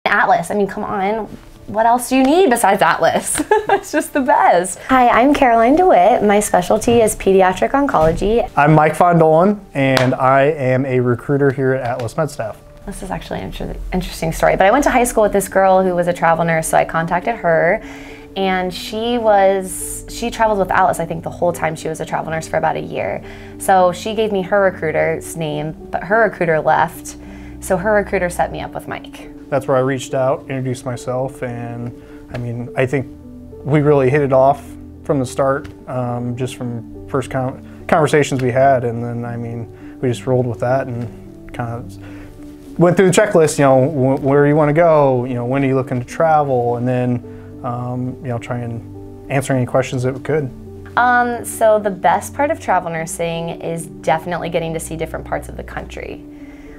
Atlas, I mean, come on. What else do you need besides Atlas? It's just the best. Hi, I'm Caroline DeWitt. My specialty is pediatric oncology. I'm Mike von Dollen, and I am a recruiter here at Atlas MedStaff. This is actually an interesting story, but I went to high school with this girl who was a travel nurse, so I contacted her, and she traveled with Atlas, I think, the whole time she was a travel nurse for about a year. So she gave me her recruiter's name, but her recruiter left, so her recruiter set me up with Mike. That's where I reached out, introduced myself, and I mean, I think we really hit it off from the start, just from first conversations we had, and then I mean, we just rolled with that and kind of went through the checklist. You know, where you want to go, you know, when are you looking to travel, and then you know, try and answer any questions that we could. So the best part of travel nursing is definitely getting to see different parts of the country.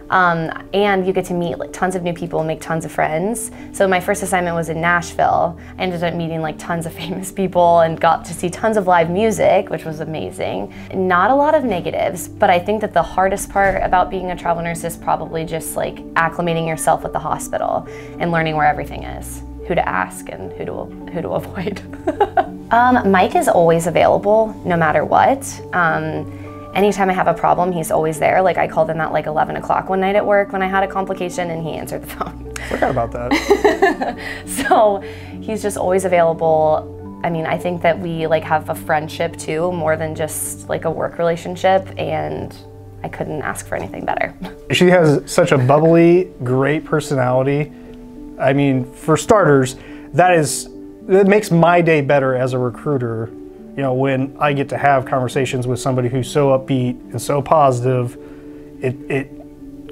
And you get to meet like tons of new people and make tons of friends. So my first assignment was in Nashville. I ended up meeting like tons of famous people and got to see tons of live music, which was amazing. Not a lot of negatives, but I think that the hardest part about being a travel nurse is probably just like acclimating yourself with the hospital and learning where everything is, who to ask and who to avoid. Mike is always available no matter what. Anytime I have a problem, he's always there. Like I called him at like 11 o'clock one night at work when I had a complication and he answered the phone. Forgot about that. So he's just always available. I mean, I think that we like have a friendship too, more than just like a work relationship, and I couldn't ask for anything better. She has such a bubbly, great personality. I mean, for starters, that makes my day better as a recruiter. You know, when I get to have conversations with somebody who's so upbeat and so positive, it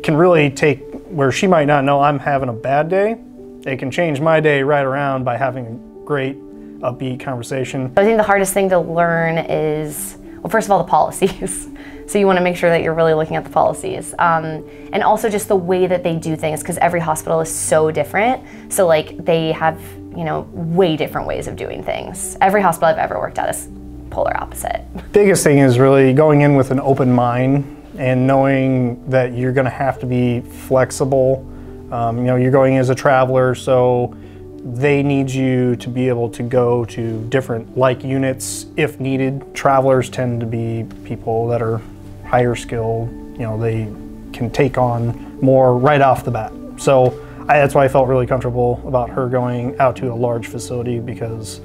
can really take where she might not know I'm having a bad day. It can change my day right around by having a great, upbeat conversation. I think the hardest thing to learn is, well, first of all, the policies. So you want to make sure that you're really looking at the policies. And also just the way that they do things, because every hospital is so different. So like they have, you know, way different ways of doing things. Every hospital I've ever worked at is polar opposite. Biggest thing is really going in with an open mind and knowing that you're going to have to be flexible. You know, you're going as a traveler, so they need you to be able to go to different like units if needed. Travelers tend to be people that are higher skilled. You know, they can take on more right off the bat. So that's why I felt really comfortable about her going out to a large facility, because,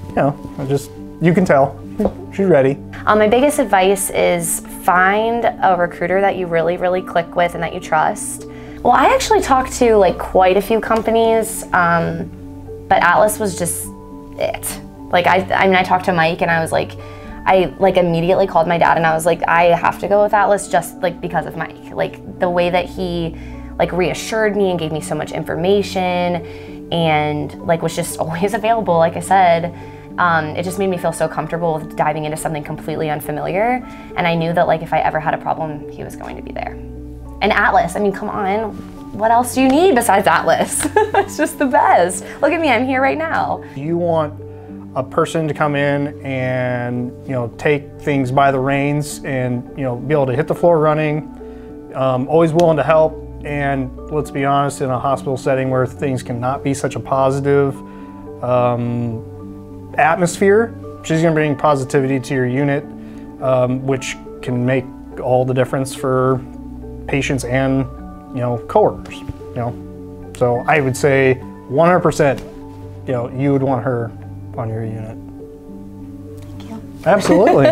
you know, you can tell she's ready. My biggest advice is find a recruiter that you really, really click with and that you trust. Well, I actually talked to like quite a few companies, but Atlas was just it. Like I mean, I talked to Mike and I was like, I like immediately called my dad and I was like, I have to go with Atlas just like because of Mike. Like the way that he like reassured me and gave me so much information and like was just always available, like I said. It just made me feel so comfortable with diving into something completely unfamiliar, and I knew that like if I ever had a problem, he was going to be there. And Atlas, I mean, come on, what else do you need besides Atlas? It's just the best. Look at me, I'm here right now. You want a person to come in and, you know, take things by the reins and, you know, be able to hit the floor running, always willing to help. And let's be honest, in a hospital setting where things cannot be such a positive atmosphere, she's going to bring positivity to your unit, which can make all the difference for patients and, you know, coworkers. You know, so I would say 100%, you know, you would want her on your unit. Thank you. Absolutely.